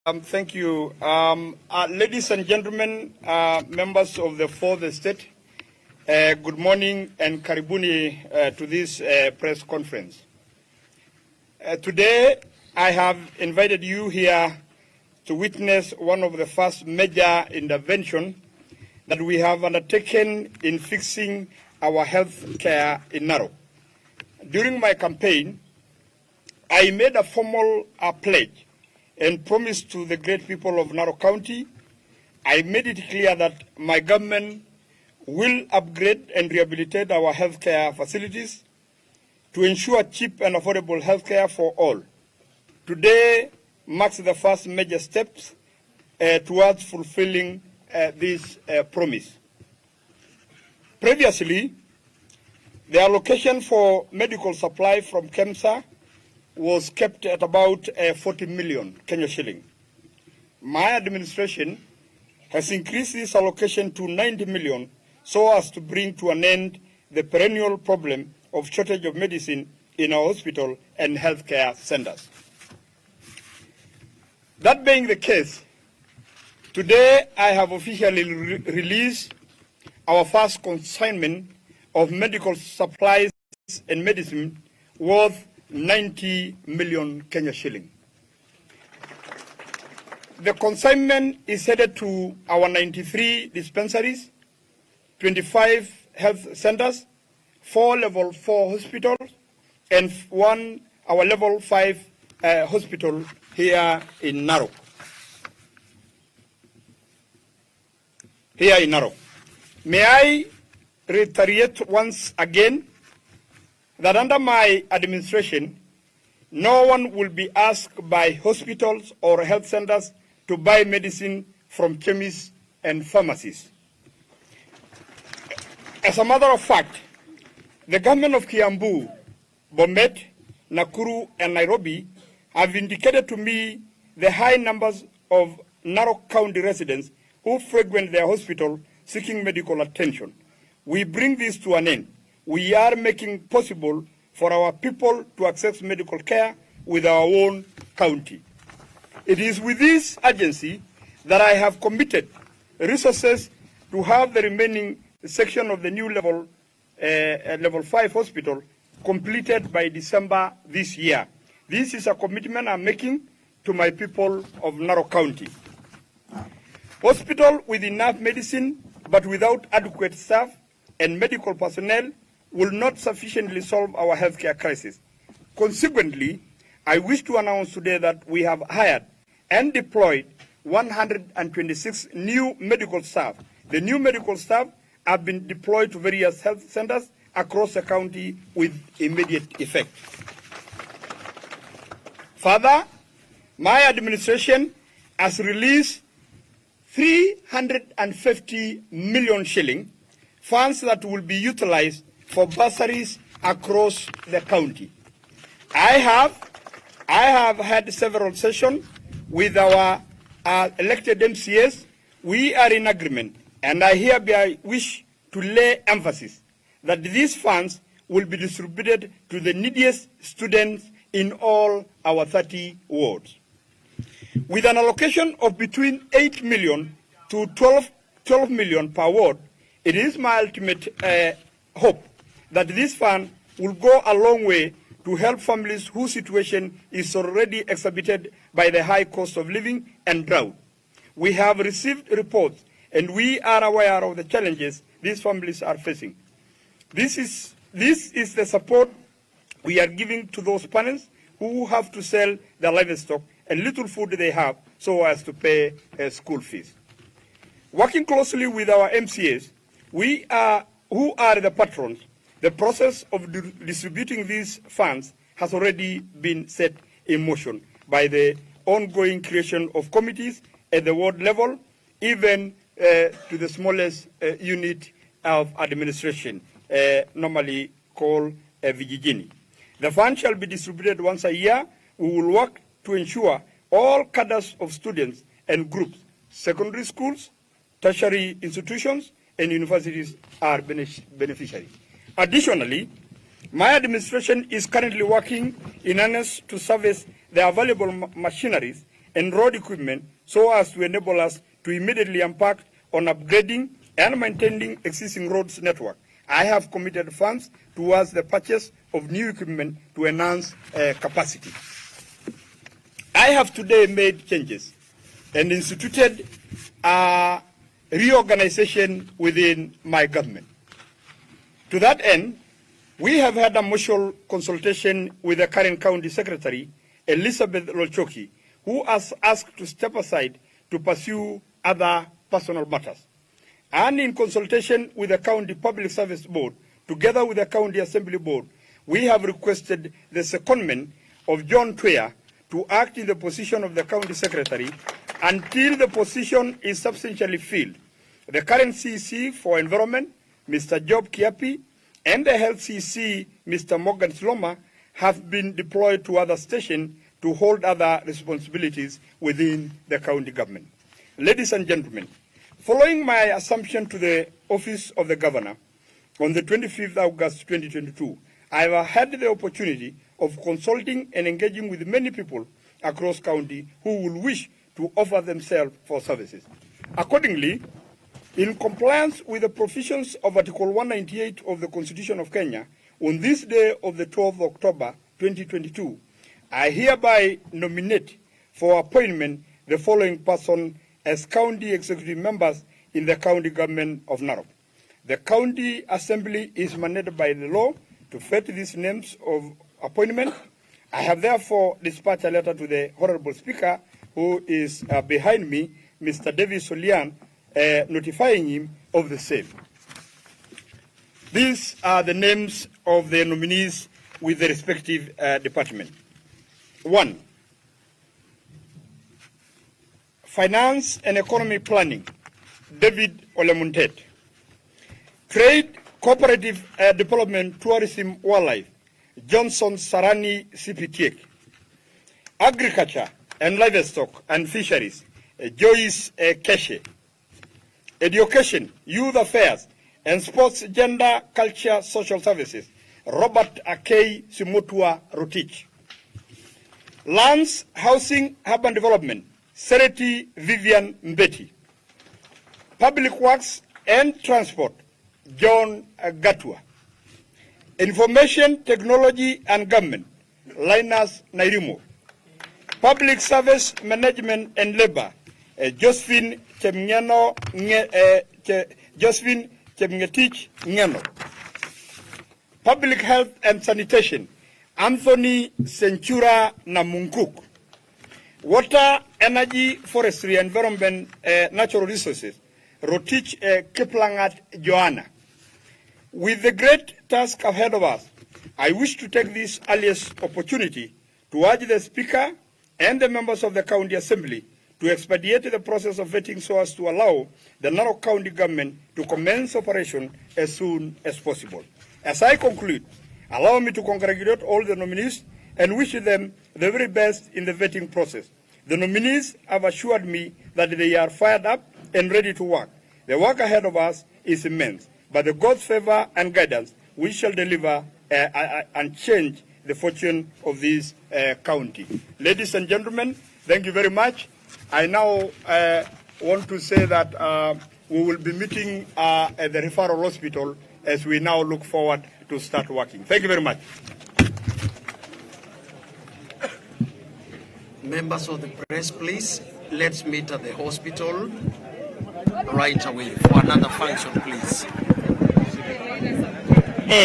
Thank you. Ladies and gentlemen, members of the fourth estate, good morning and karibuni to this press conference. Today, I have invited you here to witness one of the first major interventions that we have undertaken in fixing our health care in Narok. During my campaign, I made a formal pledge and promised to the great people of Narok County. I made it clear that my government will upgrade and rehabilitate our healthcare facilities to ensure cheap and affordable healthcare for all. Today marks the first major steps towards fulfilling this promise. Previously, the allocation for medical supply from KEMSA was kept at about 40 million Kenya shilling. My administration has increased this allocation to 90 million so as to bring to an end the perennial problem of shortage of medicine in our hospital and healthcare centers. That being the case, today I have officially released our first consignment of medical supplies and medicine worth 90 million Kenya shilling. The consignment is headed to our 93 dispensaries, 25 health centers, 4 level 4 hospitals, and our level 5 hospital here in Narok. May I reiterate once again that under my administration, no one will be asked by hospitals or health centers to buy medicine from chemists and pharmacies. As a matter of fact, the government of Kiambu, Bomet, Nakuru, and Nairobi have indicated to me the high numbers of Narok County residents who frequent their hospital seeking medical attention. We bring this to an end. We are making possible for our people to access medical care with our own county. It is with this agency that I have committed resources to have the remaining section of the new level 5 hospital completed by December this year. This is a commitment I'm making to my people of Narok County. Hospital with enough medicine but without adequate staff and medical personnel will not sufficiently solve our healthcare crisis. Consequently, I wish to announce today that we have hired and deployed 126 new medical staff. The new medical staff have been deployed to various health centers across the county with immediate effect. Further, my administration has released 350 million shilling funds that will be utilized for bursaries across the county. I have had several sessions with our elected MCAs. We are in agreement, and I hereby wish to lay emphasis that these funds will be distributed to the neediest students in all our 30 wards. With an allocation of between 8 million to 12 million per ward, it is my ultimate hope that this fund will go a long way to help families whose situation is already exhibited by the high cost of living and drought. We have received reports and we are aware of the challenges these families are facing. This is the support we are giving to those parents who have to sell their livestock and little food they have so as to pay school fees. Working closely with our MCAs, who are the patrons, the process of distributing these funds has already been set in motion by the ongoing creation of committees at the ward level, even to the smallest unit of administration, normally called vijijini. The fund shall be distributed once a year. We will work to ensure all cadres of students and groups, secondary schools, tertiary institutions, and universities are beneficiaries. Additionally, my administration is currently working in earnest to service the available machineries and road equipment so as to enable us to immediately embark on upgrading and maintaining existing roads network. I have committed funds towards the purchase of new equipment to enhance capacity. I have today made changes and instituted a reorganization within my government. To that end, we have had a mutual consultation with the current County Secretary, Elizabeth Lolchoki, who has asked to step aside to pursue other personal matters. And in consultation with the County Public Service Board, together with the County Assembly Board, we have requested the secondment of John Twea to act in the position of the County Secretary until the position is substantially filled. The current CC for Environment, Mr. Job Kiapi, and the Health CC, Mr. Morgan Sloma, have been deployed to other stations to hold other responsibilities within the county government. Ladies and gentlemen, following my assumption to the office of the governor on the 25th August 2022, I have had the opportunity of consulting and engaging with many people across county who will wish to offer themselves for services. Accordingly, in compliance with the provisions of Article 198 of the Constitution of Kenya, on this day of the 12th of October 2022, I hereby nominate for appointment the following person as county executive members in the county government of Narok. The county assembly is mandated by the law to fet these names of appointment. I have therefore dispatched a letter to the Honorable Speaker, who is behind me, Mr. Davis Solian, notifying him of the same. These are the names of the nominees with the respective department. 1. Finance and Economy Planning, David MUNTET. Trade, Cooperative Development, Tourism, Wildlife, Johnson SARANI SIPITIEK. Agriculture and Livestock and Fisheries, Joyce Keshe. Education, Youth Affairs, and Sports, Gender, Culture, Social Services, Robert Akei Simutua Rotich. Lands, Housing, Urban Development, Sereti Vivian Mbeti. Public Works and Transport, John Gatua. Information, Technology and Government, Linus Nairimo. Public Service Management and Labor, Josephine Chemngetich Ngeno. Public Health and Sanitation, Anthony Senchura Namunkuk. Water, Energy, Forestry, Environment, Natural Resources, Rotich Kiplangat Joanna. With the great task ahead of us, I wish to take this earliest opportunity to urge the Speaker and the members of the County Assembly to expedite the process of vetting so as to allow the Narok County government to commence operation as soon as possible. As I conclude, allow me to congratulate all the nominees and wish them the very best in the vetting process. The nominees have assured me that they are fired up and ready to work. The work ahead of us is immense. By the God's favor and guidance, we shall deliver and change the fortune of this county. Ladies and gentlemen, thank you very much. I now want to say that we will be meeting at the referral hospital as we now look forward to start working. Thank you very much. Members of the press, please, let's meet at the hospital right away for another function, please.